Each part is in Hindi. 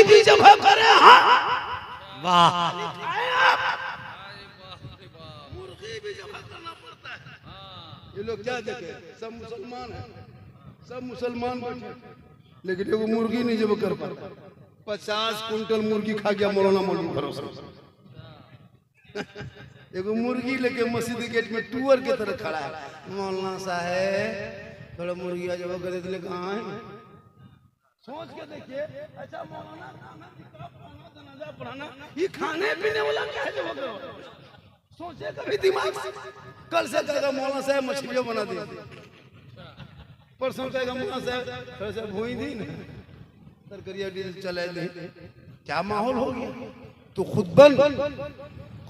भी जब करे हाँ वाह मुर्गी भी जब करना पड़ता है। ये लोग क्या देखे, सब मुसलमान है, सब मुसलमान बैठे, लेकिन एगो मुर्गी नहीं जब कर पाता। 50 कुंटल मुर्गी खा गया मौलाना मौलवी भरोसा। एगो मुर्गी लेके मस्जिद गेट में टूअर के तरह खड़ा है। मौलाना साहब थोड़ा मुर्गी जब करे दिले कहाँ है, सोच के देखिए। अच्छा मौलाना जनाजा पढ़ाना, ये खाने पीने वाला क्या है जब सोचे कभी दिमाग से। कल से कहेगा मौलाना साहब मछलियां बना दी, परसों कहेगा मौलाना साहब थोड़ा सा भूई दी ना, तरकरिया डील चला दी। क्या माहौल हो गया। तो खुद बन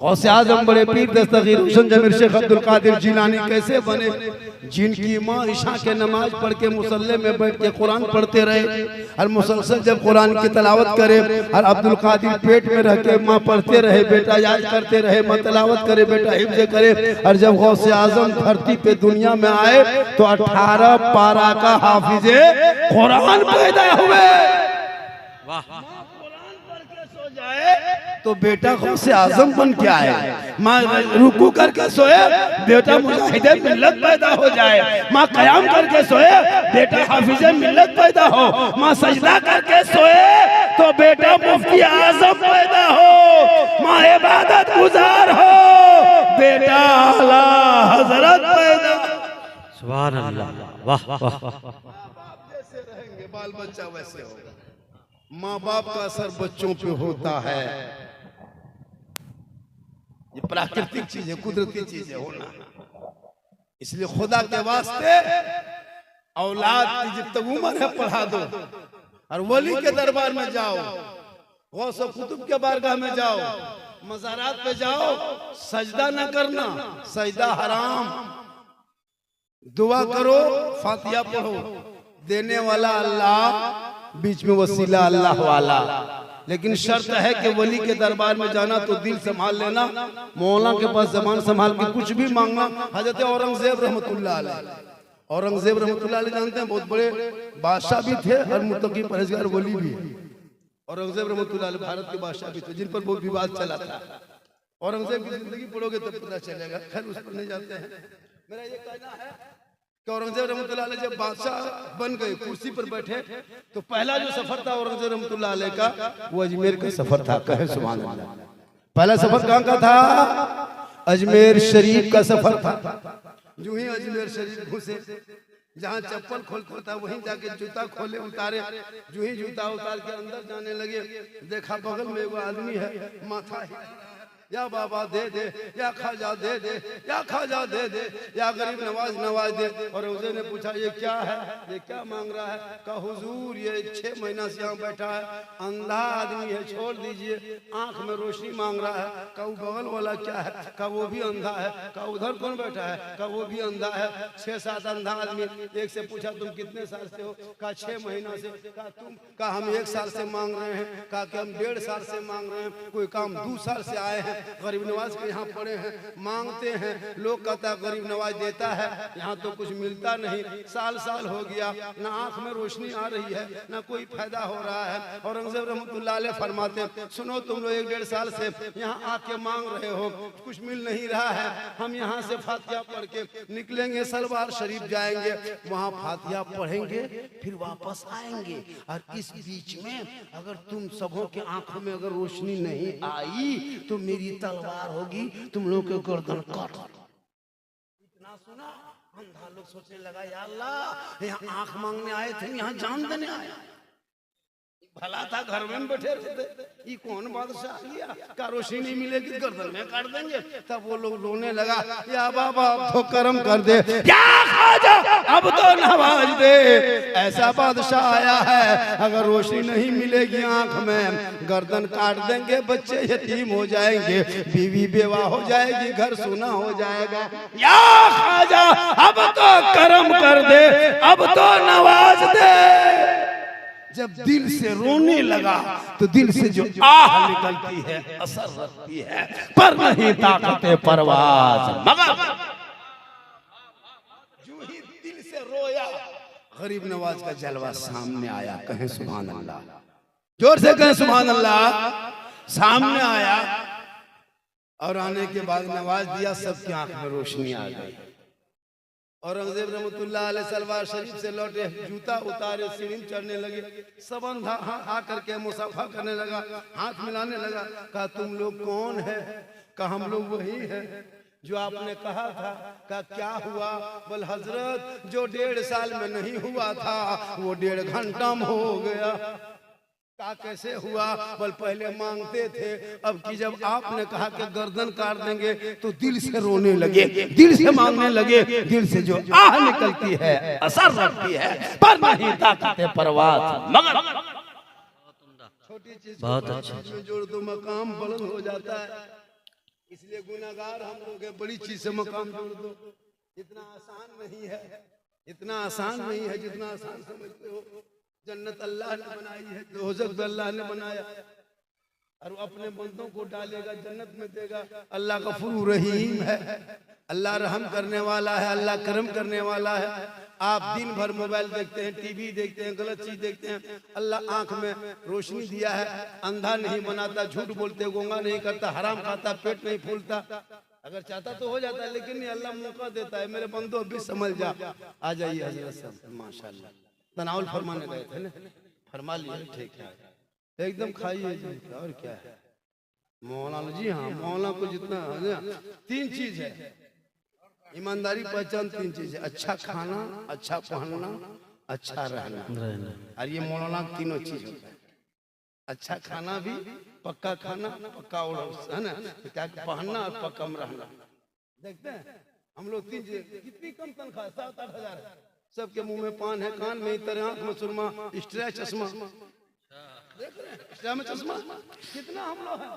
गौसे आजम बड़े पीर दस्तगीर हुसैन जमीर शेख अब्दुल कादिर जिलानी कैसे बने, जिनकी माँ ईशा के नमाज पढ़ के मुसल्ले में बैठ के कुरान पढ़ते रहे और मुसलसल जब कुरान की तलावत करे और अब्दुल कादिर पेट में रह के माँ पढ़ते रहे, बेटा याद करते रहे, माँ तलावत करे, बेटा हिफ्ज़ करे। और जब गौसे आजम धरती पे दुनिया में आए तो 18 पारा का हाफिज़े कुरान पैदा हुए। तो बेटा गौसे आजम बन के आए, माँ रुकू करके सोए, बेटा मुजाहिदे मिल्लत पैदा हो जाए। माँ कयाम करके सोए, बेटा हाफिज़े मिल्लत पैदा हो। माँ सजदा करके सोए तो बेटा मुफ्ती आजम पैदा हो। माँ इबादत गुजार हो, बेटा आला हजरत पैदा। सुभान अल्लाह वाह वाह वाह। जैसे रहेंगे बाल बच्चा वैसे होगा। माँ बाप का असर बच्चों पे होता है। ये प्राकृतिक चीज है, कुदरती चीज है होना। इसलिए खुदा के वास्ते औलाद की जब तक उम्र है पढ़ा दो, और वली के दरबार में जाओ, गौस कुतुब के बारगाह में जाओ, मज़ारात पे जाओ, सजदा न करना, सजदा हराम। दुआ करो, फातिहा पढ़ो, देने वाला अल्लाह, बीच में वसीला अल्लाह वाला। लेकिन शर्त है कि वली के दरबार में जाना तो दिल संभाल लेना, मौलाना के पास जबान संभाल के कुछ भी मांगना। हजरत औरंगजेब रहमतुल्लाह अलैह, औरंगजेब रहमतुल्लाह अलैह जानते हैं, बहुत बड़े बादशाह भी थे और मुत्तकी परहेजगार वली भी। औरंगजेब रहमतुल्लाह अलैह भारत के बादशाह भी थे, जिन पर बहुत विवाद चला था। औरंगजेब की जिंदगी पढ़ोगे तब पता चलेगा, खैर उस पर नहीं जाते हैं। मेरा ये कहना है कि औरंगजेब रहमतुल्लाह अलैह जब बादशाह बन गए, कुर्सी पर बैठे, तो पहला जो सफर था औरंगजेब रहमतुल्लाह अलैह का, वो अजमेर का सफर था। कहे सुभान अल्लाह। पहला सफर कहाँ का था? अजमेर शरीफ का सफर था। जो ही अजमेर शरीफ घुसे, जहाँ चप्पल खोलता था वहीं जाके जूता खोले, उतारे। जो ही जूता उतार के अंदर जाने लगे, देखा बगल में वो आदमी है, माथा या बाबा दे दे, या खाजा दे दे, या खाजा दे दे, या गरीब नवाज नवाज दे। और उसे ने पूछा ये क्या है, ये क्या मांग रहा है? कहा हुजूर ये 6 महीना से यहाँ बैठा है, अंधा आदमी है, छोड़ दीजिए, आंख में रोशनी मांग रहा है। कहा बगल वाला क्या है? कहा वो भी अंधा है। कहा उधर कौन बैठा है? कहा वो भी अंधा है। 6-7 अंधा आदमी। एक से पूछा तुम कितने साल से हो? कहा 6 महीना से। कहा तुम? कहा हम 1 साल से मांग रहे हैं। कहा कि हम 1.5 साल से मांग रहे हैं। कोई काम 2 साल से आए हैं, गरीब नवाज के यहाँ पड़े हैं, मांगते हैं, लोग कहता है गरीब नवाज देता है, यहाँ तो कुछ मिलता नहीं। साल साल हो गया, ना आंख में रोशनी आ रही है, ना कोई फायदा हो रहा है। औरंगजेब रहमतुल्लाह अलैह फरमाते, सुनो तुम लोग 1-1.5 साल से यहाँ आके मांग रहे हो, कुछ मिल नहीं रहा है। हम यहाँ से फातिहा पढ़ के निकलेंगे, सलवार शरीफ जाएंगे, वहाँ फातिहा पढ़ेंगे, फिर वापस आएंगे। और इस बीच में अगर तुम सबों के आंखों में अगर रोशनी नहीं आई तो मेरी तलवार होगी, तुम लोग के गर्दन काट। इतना सुना, अंधा लोग सोचने लगा या अल्लाह, यहाँ आंख मांगने आए थे, यहाँ जान देने आए। भला था घर में बैठे रहते, ये कौन बादशाह आ गया? का रोशनी नहीं मिलेगी, गर्दन में काट देंगे। तब वो लोग रोने लगा, या बाबा अब तो करम कर दे, या खाजा अब तो नवाज दे। ऐसा बादशाह आया है, अगर रोशनी नहीं मिलेगी आंख में, गर्दन काट देंगे, बच्चे यतीम हो जाएंगे, बीवी बेवा हो जाएगी, घर सूना हो जाएगा। या खाजा अब तो करम कर दे, अब तो नवाज दे। जब दिल से रोने लगा तो दिल से जो आह निकलती है असर रखती है, पर नहीं ताकत परवाज मगर। जो ही दिल से रोया, गरीब नवाज का जलवा सामने आया। कहे सुभान अल्लाह। जोर से कहें सुभान अल्लाह। सामने आया और आने के बाद नवाज दिया, सबकी आंख में रोशनी आ गई। औरंगजेब रहमतुल्लाह अलैह सलवार शरीफ से लौटे, जूता उतारे, सीढ़ी चढ़ने लगे। सब अंधा आ करके मुसाफा करने लगा, हाथ मिलाने लगा। कहा तुम लोग कौन है? कहा हम लोग वही है जो आपने कहा था। कहा क्या हुआ? बोल हजरत जो 1.5 साल में नहीं हुआ था वो 1.5 घंटा में हो गया। कहा कैसे हुआ? बोल पहले मांगते थे, अब कि जब आपने कहा कि गर्दन काट देंगे तो दिल से रोने लगे, दिल से मांगने लगे। दिल से जो आह निकलती है असर रखती है, पर नहीं ताकत परवाह मगर छोटी चीज बहुत अच्छा में जोड़ दो मकाम बुलंद हो जाता है। इसलिए गुनाहगार हम लोग हैं, बड़ी चीज से मकाम जोड़ दो। इतना आसान नहीं है, इतना आसान नहीं है जितना आसान समझते हो। जन्नत अल्लाह ने बनाई है, दोज़ख भी अल्लाह ने बनाया, और अपने बंदों को डालेगा जन्नत में देगा। अल्लाह गफूर रहीम है, अल्लाह रहम करने वाला है, अल्लाह करम करने वाला है। आप दिन भर मोबाइल देखते हैं, टीवी देखते हैं, गलत चीज देखते हैं। अल्लाह आंख में रोशनी दिया है, अंधा नहीं बनाता, झूठ बोलते गोंगा नहीं करता, हराम खाता, पेट नहीं फूलता। अगर चाहता तो हो जाता है, लेकिन नहीं, अल्लाह मौका देता है। मेरे बंदों भी समझ जा। आ जाइए हजरत साहब, माशाल्लाह तनाउल फरमाने गए थे ना, फरमा लिए, ठीक है एकदम खाइए जी। और क्या है मौलाना जी? हाँ मौलाना को जितना 3 चीज है, ईमानदारी पहचान 3 चीज है, अच्छा खाना, अच्छा पहनना, अच्छा रहना। और ये मौलाना 3 चीज होता है। अच्छा खाना भी, पक्का खाना, पक्का है ना, क्या पहनना और पक्का में रहना। देखते हैं हम लोग 3 चीज। कितनी कम तनख्वाह? 7-8 हजार है। सबके मुंह में पान है, कान में इतर, आंख में सुरमा, स्ट्रा चश्मा, देख रहे हैं स्ट्रा में चश्मा। कितना हम लोग हैं,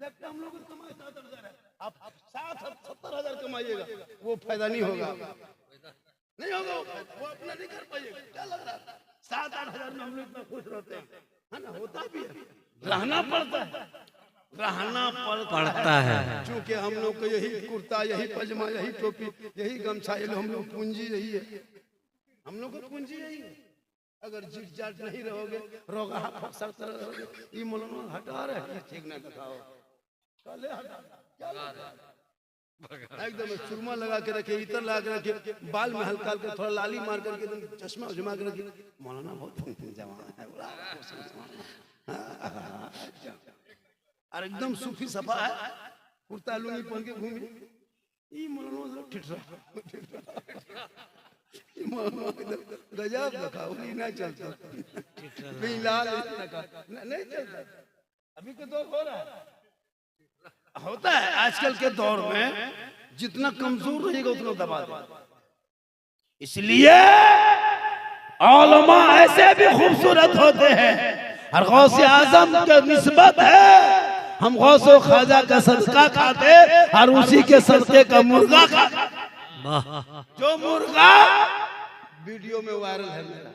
देखते हम लोग कमाई 7-8 हजार है। आप 60-70 हजार कमाइएगा, वो फायदा नहीं होगा, नहीं होगा वो अपना नहीं कर पाइएगा। क्या लग रहा है 7-8 हजार में हम लोग इतना खुश रहते हैं, है ना? होता भी है, रहना पड़ता है, रहना पड़ता है। क्योंकि हम लोग को यही कुर्ता, यही पजामा, यही टोपी, यही गमछा, ये हम लोग पूंजी यही है, हम लोग को पूंजी यही है। अगर जिट जाट नहीं रहोगे, रोगा रहोगे, ये मौलाना हटा रहे, ठीक ना दिखाओ, एकदम सुरमा लगा के रखे, इतर लगा के रखे, बाल में हल्का हल्का थोड़ा लाली मार करके एकदम चश्मा जुमा के रखे। मौलाना बहुत जवान है, और एकदम सूफी सफा है, कुर्ता लुंगी पहन के घूमी। ये मौलाना गजब दिखा, नहीं चलता, नहीं चलता। अभी के दौर हो रहा है, होता है आजकल के दौर में, जितना कमजोर रहेगा उतना दबा दे। इसलिए उलमा ऐसे भी खूबसूरत होते हैं, और गौसे आजम के निस्बत है। हम गौसो ख्वाजा का सदका खाते और उसी के सदके का मुर्गा खाते। जो मुर्गा वीडियो में वायरल है, मेरा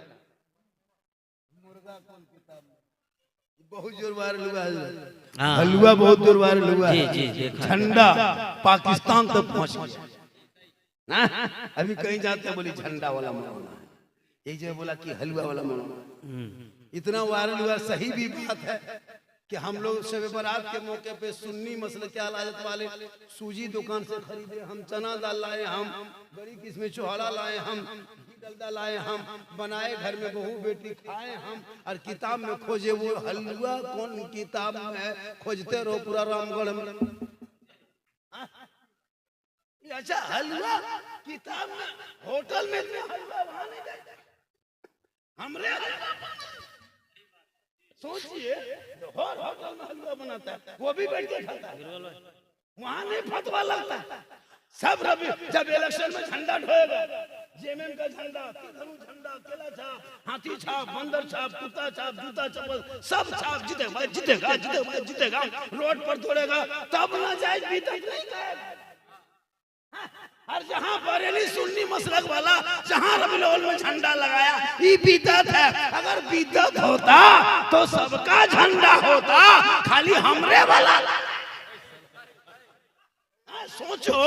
मुर्गा कौन किताब में बहुत जोर वायरल हुआ है, हलवा बहुत जोर वायरल हुआ है। झंडा पाकिस्तान तक पहुंच गया। अभी कहीं जाते बोली झंडा वाला मौलाना, एक जगह बोला कि हलवा वाला मौलाना। इतना वायरल हुआ, सही भी बात है कि हम लोग शब बारात के मौके पे सुन्नी मसले के आदत वाले सूजी दुकान से खरीदे, हम चना दाल लाए, हम बड़ी किस्में चौहाड़ा लाए, हम डलदा लाए, हम बनाए, घर में बहू बेटी खाए हम। और किताब में खोजे वो हलवा कौन किताब में, खोजते रहो पूरा रामगढ़ में। अच्छा हलवा किताब में, होटल में हलवा वहां नहीं जाए, हमरे सोचिए होटल में हलवा बनाता है, वो भी बैठ के खाता है, वहां नहीं फतवा लगता। सब रवि जब इलेक्शन में झंडा ढोएगा, जेएमएम का झंडा, किधरू झंडा, केला छाप, हाथी छाप, बंदर छाप, कुत्ता छाप, जूता चप्पल, सब छाप, जीतेगा जीतेगा जीतेगा जीतेगा, रोड पर दौड़ेगा, तब ना जाए बीतत नहीं कहेगा। और जहां बरेली सुन्नी मसलक वाला जहां रबीउल अव्वल में झंडा लगाया, ये बिदअत है। अगर बिदअत होता तो सबका झंडा होता, खाली हमरे वाला। सोचो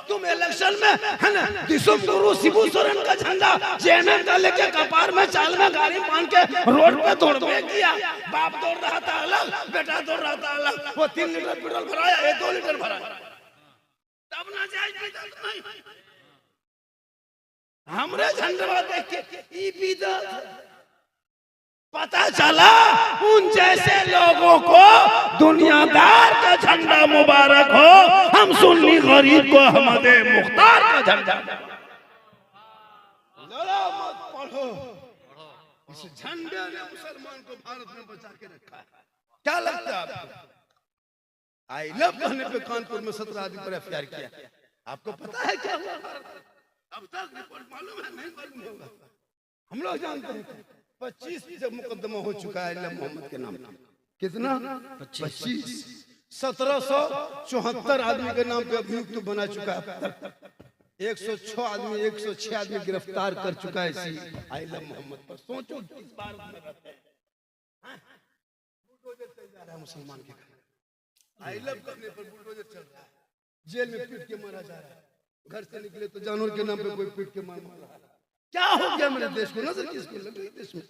तुम इलेक्शन में है ना दिसुम गुरु शिबू सोरेन का झंडा जेएमएम का लेके कपार में चाल में गाड़ी मान के रोड पे दौड़ किया। बाप दौड़ रहा था अलग, बेटा दौड़ रहा था अलग। वो 3 लीटर पेट्रोल भराया, ये 2 लीटर भराया, तब ना जाए। हमरे झंडा देख के ई बिदत पता चला उन जैसे लोगों को दुनियादार का झंडा मुबारक हो, हम सुन्नी गरीब को अहमदे मुख्तार का झंडा। जरा मत पढ़ो, इस झंडे ने मुसलमान को भारत में बचा के रखा है। क्या लगता है आपको? आई लव कहने पे कानपुर में 17 आदमी पर एफआईआर किया। आपको पता है क्या हुआ? अब तक रिपोर्ट मालूम है? नहीं मालूम होगा। हम लोग जानते हैं 25 मुकदमा हो चुका है मोहम्मद के नाम पे। कितना? 25। 1774 आदमी के नाम पे अभियुक्त बना चुका है। 106 आदमी गिरफ्तार कर चुका है आइलम मोहम्मद पर। सोचो किस बार में रहते हैं, बुलडोजर चल जा रहा है मुसलमान के घर। आइलम करने पर बुलडोजर चल रहा है, जेल में पीट के मारा जा रहा है। घर से निकले तो जानवर के नाम पे कोई पीट के मार रहा है। क्या हो गया मेरे देश को? नजर किसको लगी देश में?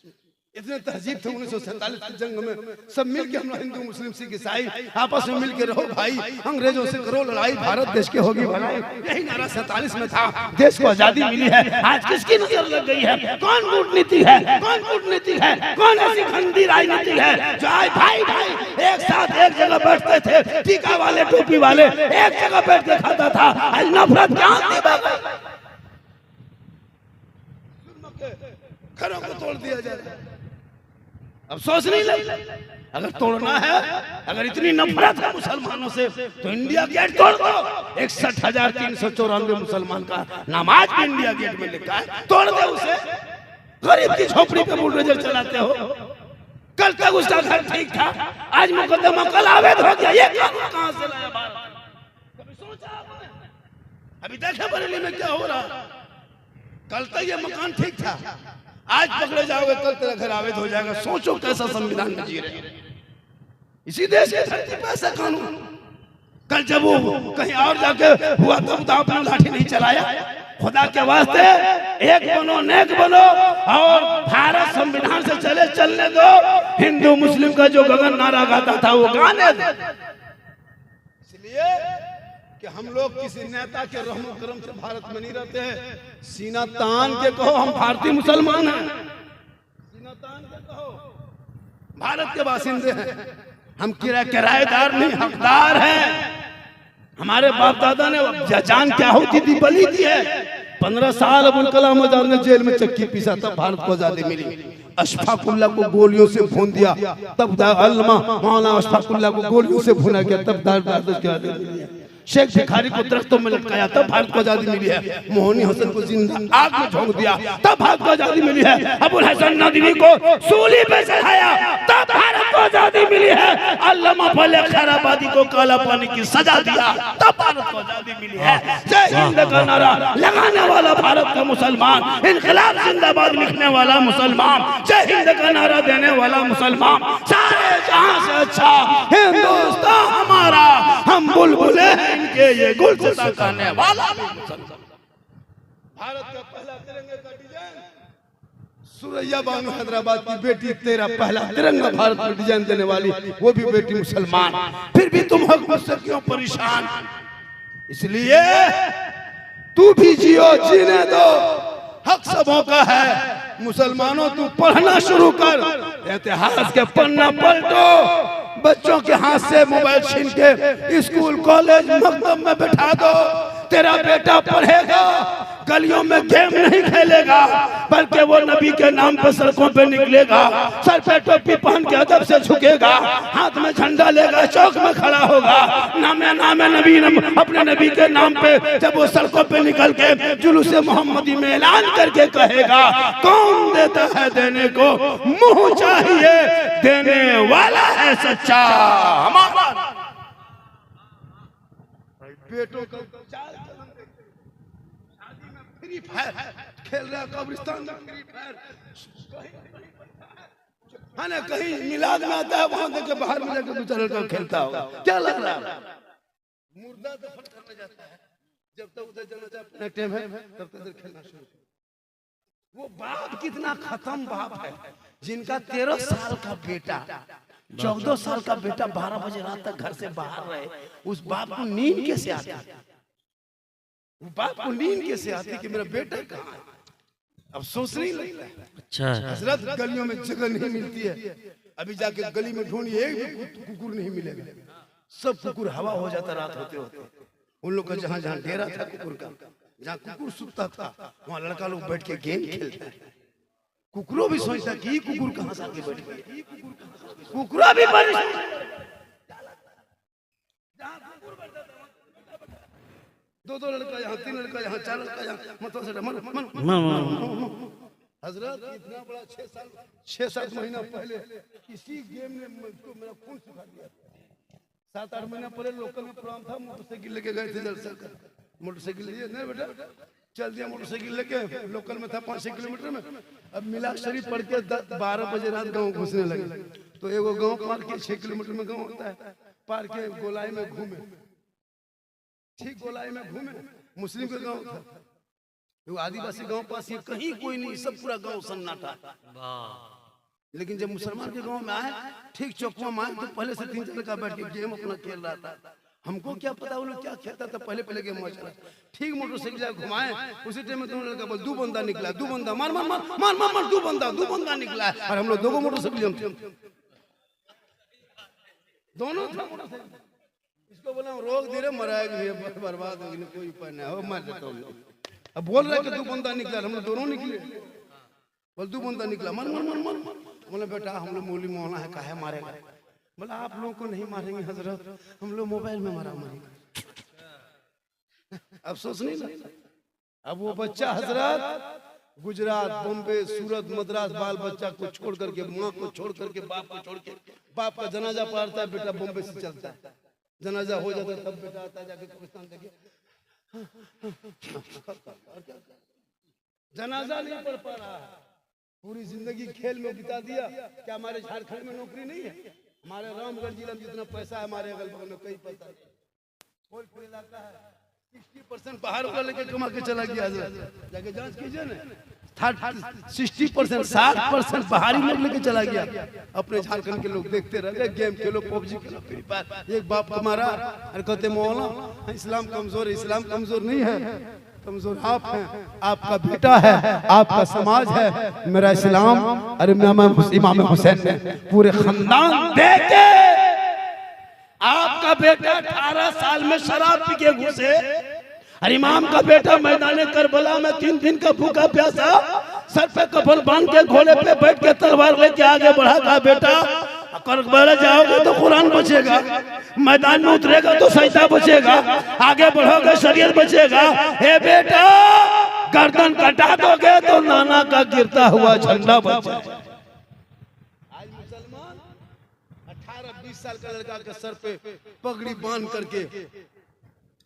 इतने तहजीब थे 1947 की जंग में, सब मिल के हम लोग हिंदू मुस्लिम सिख ईसाई आपस में मिल के रहो भाई, अंग्रेजों से करो लड़ाई, भारत देश के होगी भलाई। यही नारा 47 में था, देश को आजादी मिली है। आज किसकी नजर लग गई है? कौन कूटनीति है, कौन कूटनीति है, कौन ऐसी गंदी राजनीति है जो आज भाई भाई एक साथ एक जगह बैठते थे, टीका वाले टोपी वाले एक जगह बैठ के खाता था, आज नफरत क्या घरों को तोड़ दिया जाए। अब सोच नहीं लगी, अगर तोड़ना है, अगर इतनी नफरत है मुसलमानों से तो इंडिया गेट तोड़ दो। 61,394 मुसलमान का नाम आज भी इंडिया गेट में लिखा है, तोड़ दो उसे। गरीब की झोपड़ी पे बुलडोजर चलाते हो। कल तक उसका घर ठीक था, आज मुकदमा कल अवैध हो गया। ये कहां से लाया भारत? कभी सोचा आपने? अभी देखा बरेली में क्या हो रहा। कल तक ये मकान ठीक था, आज पकड़े जाओगे कल तेरा घर अवैध हो जाएगा। सोचो कैसा संविधान में जी रहे हैं। इसी देश के धरती पे ऐसा कानून। कल जब वो कहीं और जाके हुआ तब तो आपने लाठी नहीं चलाया। खुदा के वास्ते एक बनो, नेक बनो और भारत संविधान से चले, चलने दो। हिंदू मुस्लिम का जो गगन नारा गाता था वो गाने दो। इसलिए कि हम लोग किसी नेता के रहमो करम से भारत में नहीं रहते हैं। सीना तान के कहो हम भारतीय मुसलमान हैं, सीना तान के कहो भारत के बासिंदे हैं। हम किराएदार नहीं, हकदार हैं। हमारे बाप दादा ने जान क्या होती थी बलि दी है। 15 साल अबुल कलाम आजाद ने जेल में चक्की पीसा, तब भारत को आजादी मिली। अशफाकुल्लाह को गोलियों से भून दिया, तब अल्लामा मौलाना अशफाकुल्लाह को गोलियों से भुना गया, तब भारत की आजादी मिली। शेख भिखारी को दरख्तों में लटकाया, तब भारत को आजादी मिली है। मोहनी हसन को जिंदा आग में झोंक दिया, तब भारत को आजादी मिली है। अबुल हसन नदवी को सूली पे चढ़ाया, तब भारत को आजादी मिली है। अल्लामा फले खैराबादी को काला पानी की सजा दिया, तब भारत को आजादी मिली है। जय हिंद का नारा लगाने वाला भारत का मुसलमान, इनकलाब जिंदाबाद लिखने वाला मुसलमान, जय हिंद का नारा देने वाला मुसलमान, सारे जहां से अच्छा हिंदुस्तान हमारा, हम बुलबुले इनके ये गुल से ताकाने वाला मुसलमान। भारत का पहला तिरंगे का डिजाइन सुरैया बानो हैदराबाद की बेटी, तेरा पहला तिरंगा भारत में डिजाइन देने वाली वो भी बेटी मुसलमान। फिर भी तुम हक मुझसे क्यों परेशान? इसलिए तू भी जियो, जीने दो, हक सबों का है। मुसलमानों तू पढ़ना शुरू कर, इतिहास के पन्ना पलटो। बच्चों के हाथ से मोबाइल छीन के स्कूल कॉलेज मकतब में बैठा दो। तेरा बेटा पढ़ेगा, गलियों में गेम नहीं खेलेगा, बल्कि वो नबी के नाम पर सड़कों पे निकलेगा, सर पे टोपी पहन के अदब से झुकेगा, हाथ में झंडा लेगा, चौक में खड़ा होगा, नामे नबी अपने नबी के नाम पे जब वो सड़कों पे निकल के जुलूस मोहम्मदी में ऐलान करके कहेगा, कौन देता है देने को, मुंह चाहिए देने वाला है सच्चा हमारा। बेटों को फ्री फायर खेल रहा, कब्रिस्तान में फ्री फायर, है ना, कहीं मिलाद में आता है वहां देखे बाहर में जाकर दूसरा लड़का खेलता होगा। क्या लग रहा है? मुर्दा दफन करने जाता है, जब तक उधर जनाजा अपना टाइम है तब तक इधर खेलना शुरू। वो बाप कितना खत्म बाप है, जिनका 13 साल का बेटा 14 साल का बेटा 12 बजे रात तक घर से बाहर रहे, उस बाप को नींद कैसे आती? वो बाप को नींद कैसे आती कि मेरा बेटा कहाँ है? अब सोच नहीं लगता है। अच्छा हजरत गलियों में जगह नहीं मिलती है, अभी जाके गली में ढूंढिए एक भी कुकुर नहीं मिलेगा, सब कुकुर हवा हो जाता रात होते होते। उन लोग का जहाँ जहाँ डेरा था कुकुर का, जहाँ कुकुर सुतता था वहाँ लड़का लोग बैठ के गेम खेलते हैं। कुकुरों भी सोचता कि ये कुकुर कहाँ से आके बैठ गया, कुकुरा भी दो लड़का यहाँ, 3 लड़का यहाँ, 4 लड़का यहाँ, मतलब से हजरत इतना बड़ा 6-7 महीना पहले किसी गेम ने मुझको मेरा खून सुखा दिया। 7-8 महीना पहले लोकल में प्रोग्राम था, मोटरसाइकिल लेके गए थे जलसा कर, मोटरसाइकिल लिए नहीं बेटा चल दिया, मोटरसाइकिल लेके लोकल में था 5-6 किलोमीटर में। अब मिलाद शरीफ पढ़ के 12 बजे रात गाँव घुसने लगे, तो एगो गाँव पार के 6 किलोमीटर में गाँव होता है, पार के गोलाई में घूमे, ठीक गोलाई में घूमे, मुस्लिम का गाँव था, वो आदिवासी गांव पास ही, कहीं कोई नहीं, सब पूरा गांव सन्नाटा। लेकिन जब मुसलमान के गांव में आए, ठीक चौकुआ में आए, तो पहले से 3 लड़का बैठ के गेम अपना खेल रहा था। हमको क्या पता वो लोग क्या खेलता था, पहले गेम चला। ठीक मोटरसाइकिल घुमाए, उसी टाइम में 2 लड़का बोल 2 बंदा निकला, 2 बंदा मार मार मार मार मार मार 2 बंदा निकला है, और हम लोग 2 मोटरसाइकिल दोनों था मोटरसाइकिल। इसको बोला रोक दे रहे, मराएगी बर्बाद होगी, कोई उपाय नहीं हो, मर जाता हूँ। अब बोल रहे कि 2 बंदा निकला, हम लोग दोनों निकले, बोल 2 बंदा निकला, मर मर मर मर मर। बोले बेटा हम लोग मौली मौला है, काहे मारेगा? बोला आप लोगों को नहीं मारेंगे हजरत, हम लोग मोबाइल में मारा मारेंगे। अफसोस नहीं लगता। अब वो बच्चा हजरत गुजरात, बॉम्बे, सूरत, मद्रास, बाल बच्चा को छोड़ करके, माँ को छोड़ करके, बाप को छोड़ के, बाप का जनाजा पड़ता है, बेटा बॉम्बे से चलता है, जनाजा हो जाता है, तब बेटा आता है जाके पाकिस्तान देखे, जनाजा नहीं पढ़ पा रहा है, पूरी जिंदगी खेल में बिता दिया। क्या हमारे झारखंड में नौकरी नहीं है? हमारे रामगढ़ जिला में जितना पैसा है, हमारे अगल बगल में कई पैसा है, कोई इलाका है 60% बाहर वाला लेके कमा के चला गया, जाके जांच कीजिए ना, 60%, 60% बाहरी लोग लेके चला गया। अपने झारखंड के लोग देखते रह गए, गेम खेलो, पबजी खेलो, फ्री फायर। एक बाप हमारा और कहते मौलाना इस्लाम कमजोर है, इस्लाम कमजोर नहीं है, कमजोर आप हैं, आपका बेटा है, आपका समाज है, मेरा इस्लाम। अरे इमाम हुसैन ने पूरे खानदान देके, आपका बेटा 18 साल में शराब पी के घुसे, और इमाम का बेटा मैदान करबला में 3 दिन का भूखा प्यासा, सर पे कफन बांध के घोड़े पे बैठ के तलवार लेके आगे बढ़ा, कहा बेटा करबला जाओगे तो कुरान बचेगा, मैदान में उतरेगा तो सजदा बचेगा, आगे बढ़ोगे शरीयत बचेगा। हे बेटा गर्दन कटा दोगे तो नाना का गिरता हुआ झंडा बचेगा। आज मुसलमान 18-20 साल का लड़का के सर पे पगड़ी बांध करके,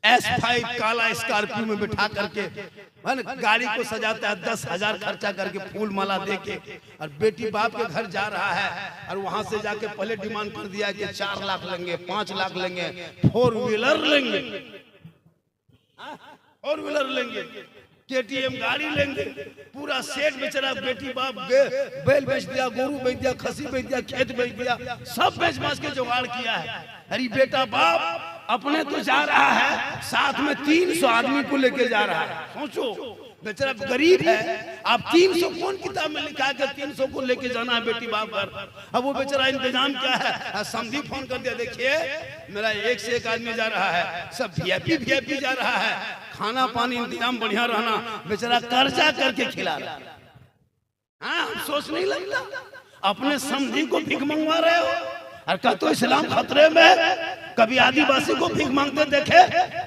S5 काला स्कॉर्पियो में बिठा करके गाड़ी को सजाता है, 10,000 खर्चा करके, फूल माला देके, और बेटी बाप के घर जा रहा है, और वहां से जाके पहले डिमांड कर दिया कि 4 लाख लेंगे, 5 लाख लेंगे, 4 व्हीलर लेंगे, 4 व्हीलर लेंगे, KTM गाड़ी लेंगे, पूरा सेट बेचारा बेटी बाप बैल बेच दिया, गोरू बेच दिया, खसी बेच दिया, खेत बेच दिया, सब बेच बाच के जुगाड़ किया है। अरे बेटा बाप अपने तो जा रहा है, साथ में 300 आदमी को लेके जा रहा है। सोचो बेचारा गरीब है, आप 300 कौन किताब में लिखा है 300 को लेके जाना है बेटी बाप घर। अब वो बेचारा इंतजाम क्या है, समझी फोन कर दिया, देखिए मेरा 1 से 1 आदमी जा रहा है, सब VIP जा रहा है, खाना पानी इंतजाम बढ़िया रहना, बेचारा कर्जा करके खिला रहा है। हाँ सोच नहीं लगता, अपने समझी को भीख मंगवा रहे हो, और कहा तो इस्लाम खतरे में। कभी आदिवासी को भीख मांगते देखे,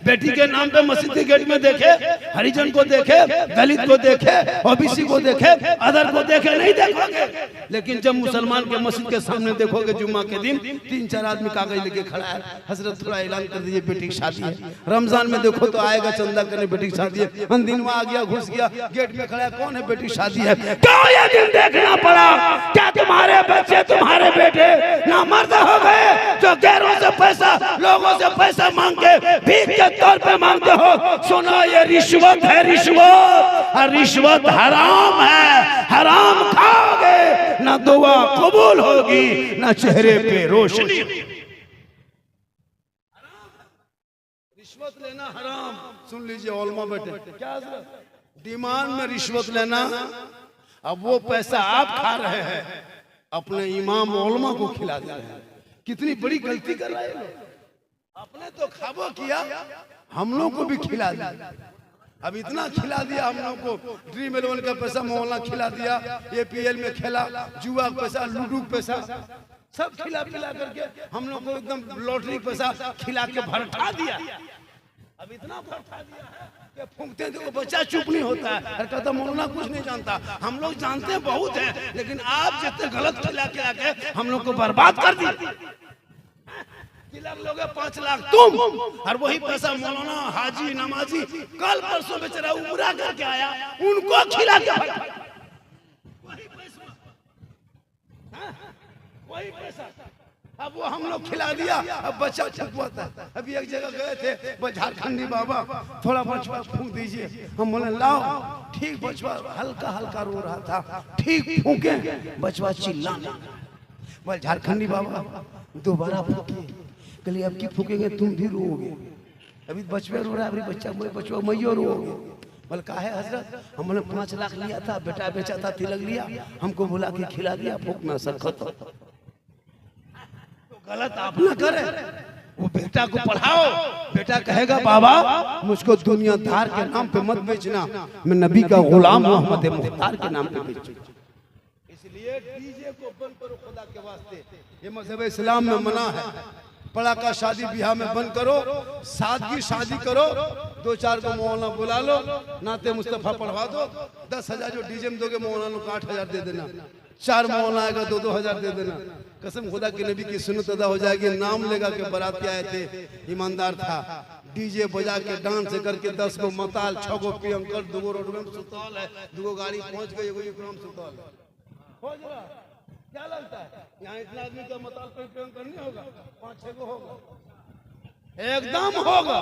बेटी के नाम पे मस्जिद के गेट में देखे, हरिजन को देखे, दलित को देखे, OBC को देखे, अदर को देखे? नहीं देखोगे। लेकिन जब मुसलमान के मस्जिद के सामने देखोगे जुम्मा के दिन 3-4 आदमी कागज लेके खड़ा है, हजरत थोड़ा ऐलान कर दीजिए बेटी की शादी है। रमजान में देखो तो आएगा चंदा करने, बेटी की शादी है, अंदिनवा आ गया, घुस गया, गेट में खड़ा है, कौन है, बेटी की शादी है। क्यों ये दिन देखना पड़ा? क्या तुम्हारे बच्चे, तुम्हारे बेटे ना मर्द हो गए, जो गैरों से पैसा, लोगों से पैसा मांग के भीख के तौर पे मांगते हो, सुना ये रिश्वत है, रिश्वत। और रिश्वत हराम है, हराम खाओगे ना दुआ कबूल होगी ना चेहरे पे रोशनी। रिश्वत लेना हराम। सुन लीजिए ओलमा बेटे, क्या डिमांड में रिश्वत लेना। अब वो पैसा आप खा रहे हैं, अपने इमाम ओलमा को खिला दे रहे हैं। कितनी बड़ी गलती कर रहे हैं। आपने तो खाबो किया, हम लोग को भी खिला दिया। अब इतना खिला दिया हम लोग को, ड्रीम 11 का पैसा मौलाना खिला दिया, APL में खेला, जुआ पैसा, लूडो पैसा, सब खिला पिला करके हम लोग को एकदम लॉटरी पैसा खिला के भरठा दिया। अब इतना भरठा दिया कि फूंकते हैं तो बच्चा चुप नहीं होता है। अरे कहता मौलाना कुछ नहीं जानता। हम लोग जानते हैं बहुत है, लेकिन आप जितने गलत खिला के आके हम लोग को बर्बाद कर दिया। लोगे 5 लाख तुम, और वही पैसा मौलाना, हाजी, नमाजी कल परसों बेचारा उमरा करके आया, उनको खिला के वही पैसा अब वो हम लोग खिला दिया। अब बच्चा छुपवाता है। अभी एक जगह गए थे, झारखंडी बाबा थोड़ा बचवा फूंक दीजिए। हम बोले लाओ, ठीक बचवा हल्का हल्का रो रहा था, ठीक फूंके, बचवा चिल्लाने। बोले झारखंडी बाबा दोबारा फूंकिए। कल अब की फूकेंगे तुम भी रोओगे। अभी बचवा रो रहा है, अभी बचवा मैयो रोओगे। बोले का है हजरत? हम बोले 5 लाख लिया था, बेटा बेचा था, तिलक लिया, हमको बुला के खिला दिया, फूकना सरखत। तो गलत आप ना करे। वो बेटा को पढ़ाओ, बेटा कहेगा बाबा मुझको दुनियादार के नाम पे मत बेचना, मैं नबी का गुलाम मोहम्मद मुख्तार के नाम पे बेचूं। इसलिए डीजे को बंद करो खुदा के वास्ते। ये मजहब इस्लाम में मना है। पड़ाका शादी ब्याह में बंद करो, सादगी शादी करो। 2-4 को मौलाना बुला लो, नाते मुस्तफा पढ़वा दो। 10,000 जो डीजे में दोगे मौलाना को 8,000 दे देना। 4 मौलाना आएगा 2-2,000 दे देना। कसम खुदा के नबी की सुन्नत अदा हो जाएगी। नाम लेगा के बाराती आए थे, ईमानदार था, डीजे बजा के डांस करके 10 को मताल, 6 को पियंकर, 2 को रोड में सुतौल है, 2 को गाड़ी पहुंच गई, एगो इकराम सुतौल है। हो जरा क्या लगता है यहाँ इतना आदमी का मताल पर पियंकर नहीं होगा? 5-6 को होगा, एकदम होगा।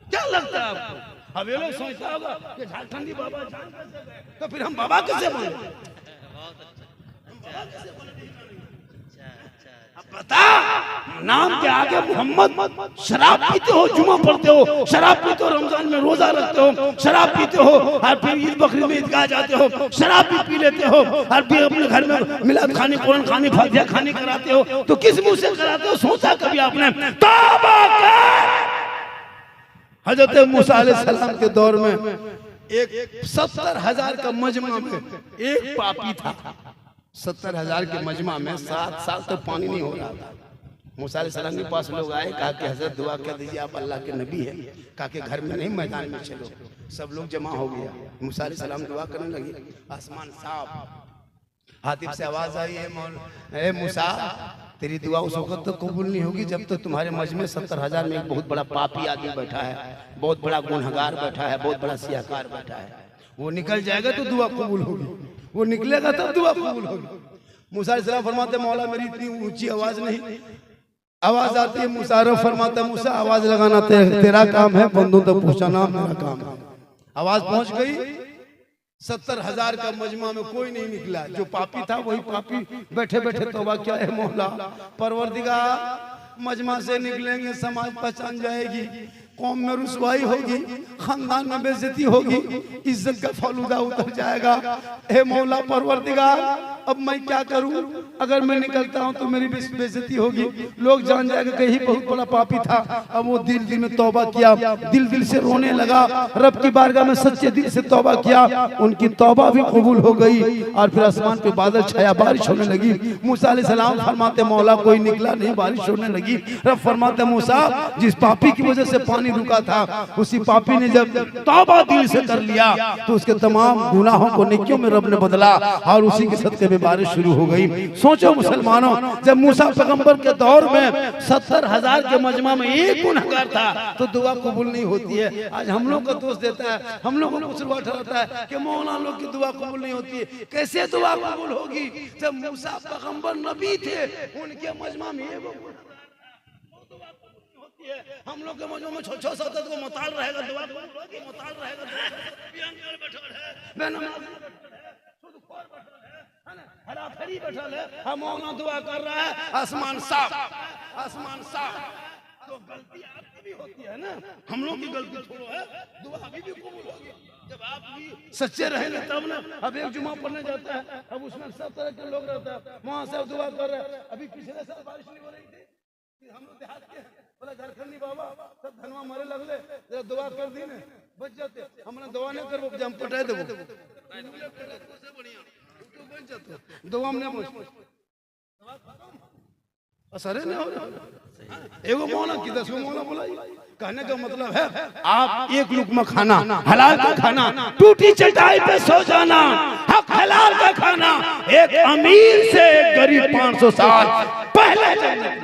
क्या लगता है आपको? अब ये लोग सोचता होगा कि झारखंडी बाबा जान कैसे गए, तो फिर हम बाबा कैसे बने? बता, नाम के आगे मोहम्मद, शराब पीते हो, जुमा पढ़ते हो, शराब पीते हो, रमजान में रोजा रखते हो, शराब पीते हो, और फिर ईद बकरी में ईदगाह जाते हो, शराब भी पी लेते हो, और फिर अपने घर में मिलाद खाने, कुरान खाने, फातिहा खाने कराते हो। तो किस मुंह से कराते हो? सोचा कभी आपने? तौबा कर। हजरत मूसा अलैहिस्सलाम के दौर में एक 70,000 का मजमा में एक पापी था। 70,000 के मजमा में 7 साल तक पानी नहीं हो रहा था। मूसा अलैहिस्सलाम के पास लोग आए, कहा कि हजरत दुआ कर दीजिए, आप अल्लाह के नबी है। कहा कि घर में नहीं, मैदान में चलो। सब लोग जमा हो गया। मूसा अलैहिस्सलाम दुआ करने लगे, आसमान साफ। हातिफ से आवाज आई, ए मूसा तेरी दुआ उस वक्त तो कबूल नहीं होगी जब तो तुम्हारे मजमे 70,000 में एक बहुत बड़ा पापी आदमी बैठा है, बहुत बड़ा गुनहगार बैठा है, बहुत बड़ा सियाकार बैठा है। वो निकल जाएगा तो दुआ कबूल होगी, वो निकलेगा तब दुआ कबूल होगी। मूसा अलैहिस्सलाम फरमाते मौला मेरी इतनी ऊंची आवाज नहीं, आवाज आती है। मूसा फरमाता मूसा आवाज लगाना तेरा काम है, बंदों तक पहुंचाना मेरा काम है। आवाज पहुंच गई। 70,000 का मजमा में कोई नहीं निकला। जो पापी था वही पापी बैठे बैठे तौबा किया, है मौला परवरदिगार मजमा से निकलेंगे, समाज पहचान जाएगी, कौम में रुसवाई होगी, खानदान में बेइज्जती होगी, इज्जत का फालूदा उतर जाएगा। हे मौला परवरदिगार अब मैं क्या करूं? अगर मैं निकलता हूं तो मेरी बेइज्जती होगी, लोग जान जाएगा कि यही बहुत बड़ा पापी था। अब वो दिल दिल में तौबा किया, दिल दिल से रोने लगा, रब की बारगाह में सच्चे दिल से तौबा किया। उनकी तौबा भी कबूल हो गई और फिर आसमान पे बादल छाया, बारिश होने लगी। मूसा अलैहिस्सलाम फरमाते मौला कोई निकला नहीं, बारिश होने लगी। रब फरमाते मूसा जिस पापी की वजह से पानी रुका था, उसी पापी ने जब तौबा दिल से कर लिया तो उसके तमाम गुनाहों को नेकियों में रब ने बदला और उसी के सदके में बारिश शुरू हो गई। सोचो मुसलमानों, जब मूसा पैगंबर के दौर में 70,000 के मजमा में एक गुनहगार था तो दुआ कबूल नहीं होती है। आज हम लोग का दोष देता है, हम लोगों को कुछ ठहराता है कि मौलाना लोग की दुआ कबूल नहीं होती है। कैसे दुआ कबूल होगी जब मूसा पैगंबर नबी थे, उनके मजमा में हम लोग के मजों में 6-6 7 को मुताल रहेगा, दुआ की मुताल रहेगा, पियंकर बैठल है, बेनमाज बैठल है, सुदखोर बैठल है ना, हराफरी बैठल है, हम मौना दुआ कर रहा है, आसमान साफ, आसमान साफ। तो गलती आपकी भी होती है ना, हम लोग की गलती छोड़ो है, दुआ अभी भी कबूल होगी जब आप भी सच्चे रहेंगे तब ना। अब एक जुमा पढ़ने जाता है, अब उसमें सब तरह के लोग रहते हैं, वहां से दुआ कर रहे हैं। अभी पिछले साल बारिश नहीं हो रही थी, हम लोग देहात के बोला झारखंडी बाबा सब धनवा मरे लगले, जरा दुआ कर दी ने बच जाते, हमने दुआ नहीं करबो जम पटाए देबो दुआ में नहीं असर नहीं हो रहा। एगो मौला की 10 मौला बोला। कहने का मतलब है आप एक लुकमा खाना, हलाल का खाना, टूटी चटाई पे सो जाना, हक हलाल का खाना, एक अमीर से एक गरीब 500 साल पहले जन्नत।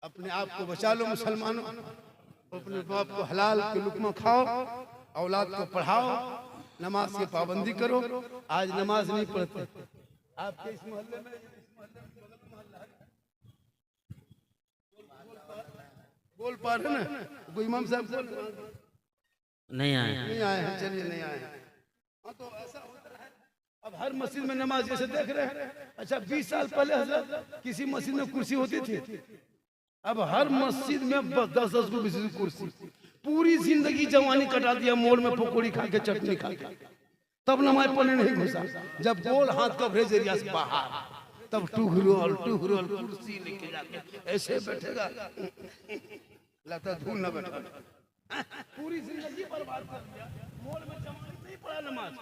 अपने आप को बचा लो मुसलमानों, अपने बाप को हलाल के लुकमा खाओ, औलाद को पढ़ाओ, नमाज की पाबंदी करो। आज नमाज नहीं पढ़ते आपके इस मोहल्ले में, बोल पा रहे ना कोई इमाम साहब नहीं आए हैं, चलिए नहीं आए हैं। हाँ तो ऐसा होता है, अब हर मस्जिद में नमाज जैसे देख रहे हैं। अच्छा 20 साल पहले हजरत किसी मस्जिद में कुर्सी होती थी, अब हर मस्जिद में 10-10 को कुर्सी। पूरी जिंदगी जवानी कटा दिया मोड़ में पकौड़ी खा के, चटनी खा के, तब नमाज पढ़ने नहीं घुसा। जब गोल हाथ का भेज एरिया से बाहर, तब टुहरोल कुर्सी लेके जाके ऐसे बैठेगा, लगता धूल न बैठा। पूरी जिंदगी बर्बाद कर दिया, मोड़ में जवानी नहीं पढ़ा नमाज।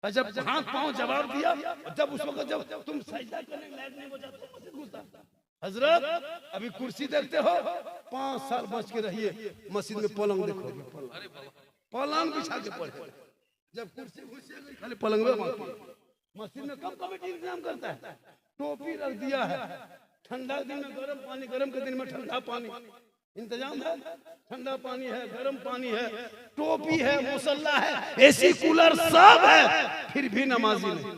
जब हाथ पांव जवाब दिया, जब उस वक्त जब तुम सजदा करने लायक नहीं हो जाते मस्जिद घुसा। हजरत अभी कुर्सी देखते हो, 5 साल बच के रहिए, मस्जिद में पलंग देखो, पलंग बिछा के पढ़े। जब कुर्सी खाली पलंग में मस्जिद में कम कमेटी इंतजाम करता है, टोपी रख दिया है, ठंडा दिन में गर्म पानी, गर्म के दिन में ठंडा पानी, इंतजाम है, ठंडा पानी है, गर्म पानी है, टोपी है, मुसल्ला है, एसी कूलर सब है, फिर भी नमाजी नहीं।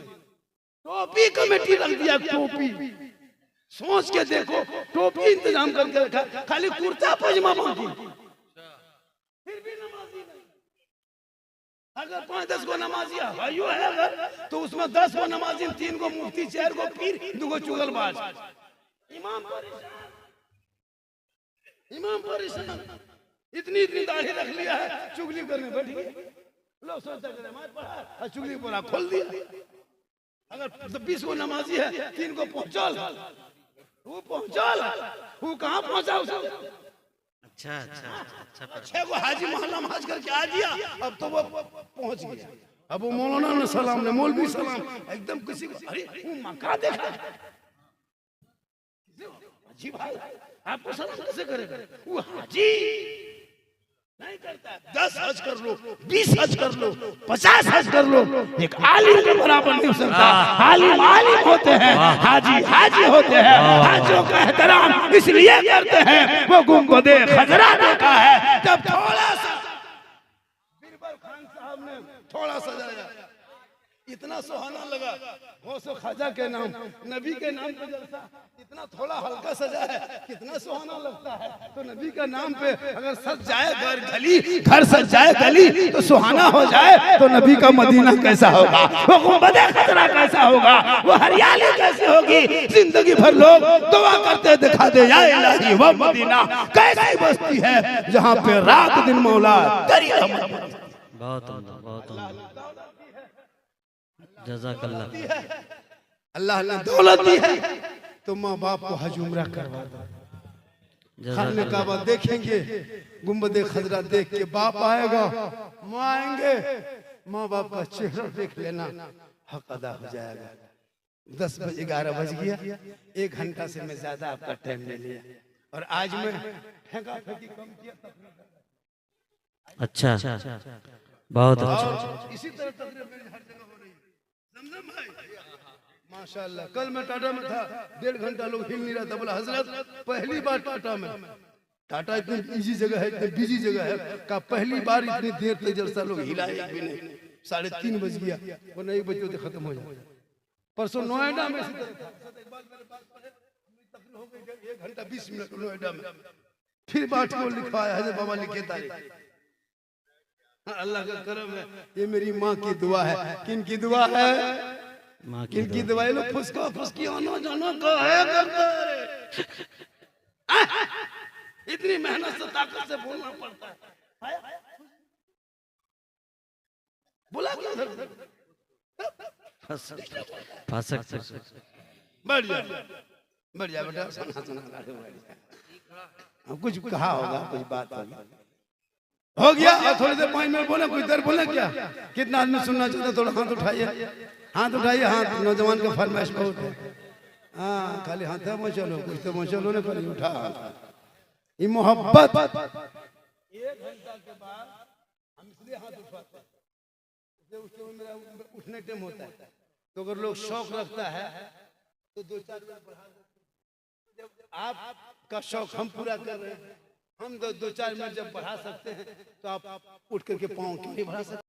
टोपी कमेटी रख दिया, टोपी सोच के देखो, टोपी इंतजाम करके रखा, खाली कुर्ता पजामा बांधी, फिर भी नमाजी नहीं। अगर 5-10 को नमाजी भाइयों है अगर, तो उसमें 10 को नमाजी, 3 को मुफ्ती, 4 को पीर, 2 को चुगलबाज। इमाम परेशान, इतनी दाढ़ी रख लिया है, चुगली करने बैठ गए। लोग सोचते हैं नमाज पढ़ा, चुगली बोला खोल दिया। अगर 20 को नमाजी है, 3 को पहुंचल, वो पहुंचल, वो कहाँ पहुंचा उसे? अच्छा 6 को हाजी मोहल्ला माज करके आ गया, अब तो वो पहुंच गया। अब वो मौलाना ने सलाम ने, मौलवी सलाम, एकदम किसी को अरे वो मक्का देखा जी भाई, आपको सलाम कैसे करेगा? वो हाजी नहीं करता। 10 हज कर लो, 20 हज कर लो, 50 हज कर लो, एक आलिम के बराबर नहीं हो सकता। आलिम आलिम होते हैं, हाजी हाजी होते हैं। हाजियों का एहतराम इसलिए करते हैं, वो गुंबदे खजरा देखा है जब थोड़ा सा बीरबल खान साहब ने थोड़ा सजाया, इतना सुहाना लगा। वो सो ख्वाजा के नाम, नबी के नाम पे जलसा, इतना थोड़ा हल्का सजा है, कितना सुहाना लगता है। तो नबी का नाम पे अगर सज जाए घर सज जाए गली, तो सुहाना हो जाए, तो नबी का मदीना कैसा होगा, वो गुंबदे खतरा कैसा होगा, वो हरियाली कैसी होगी। जिंदगी भर लोग दुआ करते दिखा दे, या इलाही वो मदीना कैसी बस्ती है जहाँ पे रात दिन मौला तेरी रहमत। बहुत जज़ाकल्लाह। अल्लाह ने दौलत दी है तो माँ बाप को हज उम्रा करवा दो। खाने काबा देखेंगे, गुंबदे खजरा देख के बाप आएगा, माँ आएंगे, माँ बाप का चेहरा देख लेना, हक अदा हो जाएगा। 10 बजे 11 बज गया, 1 घंटा से मैं ज्यादा आपका टाइम ले लिया, और आज मैं फेंका फेंकी कम किया। अच्छा बहुत अच्छा। इसी तरह तकरीर मेरी हर जगह हो रही है। जमजम भाई माशाल्लाह, कल मैं टाटा में था, 1.5 घंटा लोग हिल नहीं रहा था। बोला हजरत पहली बार टाटा में, टाटा इतनी इजी जगह है, इतनी बिजी जगह है का पहली बार इतनी देर तक जलसा लोग हिलाए भी नहीं। 3:30 बज गया, वो 1 बजे खत्म हो जाए। परसों नोएडा में इसी तरह था। हो गई 1 घंटा 20 मिनट नोएडा में, फिर बाट को लिखवाया है बाबा लिखे तारीख। अल्लाह का करम है, ये मेरी माँ की दुआ है। किन की दुआ है? माँ की किन की दुआ। दुआ? लोग फुसका फुसकी आना जाना का है करता है। इतनी मेहनत से ताकत से बोलना पड़ता है। बोला क्यों उधर? फासक से बढ़ जा बेटा, सुना सुना कुछ कहा होगा, कुछ बात होगी, हो गया। और थोड़ी देर 5 मिनट बोले, कुछ देर बोले क्या? कितना आदमी सुनना चाहते? थोड़ा हाथ उठाइए, हाथ उठाइए, हाथ। नौजवान का फरमाइश बहुत है। हाँ, खाली हाथ है मचलो, कुछ तो मचलो ना, खाली उठा। ये मोहब्बत 1 घंटा के बाद हम इसलिए हाथ उठाते हैं, उसके मेरा उठने टाइम होता है। तो अगर लोग शौक रखता है तो 2-4 मिनट बढ़ा देते। जब आपका शौक हम पूरा कर रहे हैं, हम 2-4 मिनट जब बढ़ा सकते हैं तो आप उठ करके पाँव क्यों नहीं बढ़ा सकते?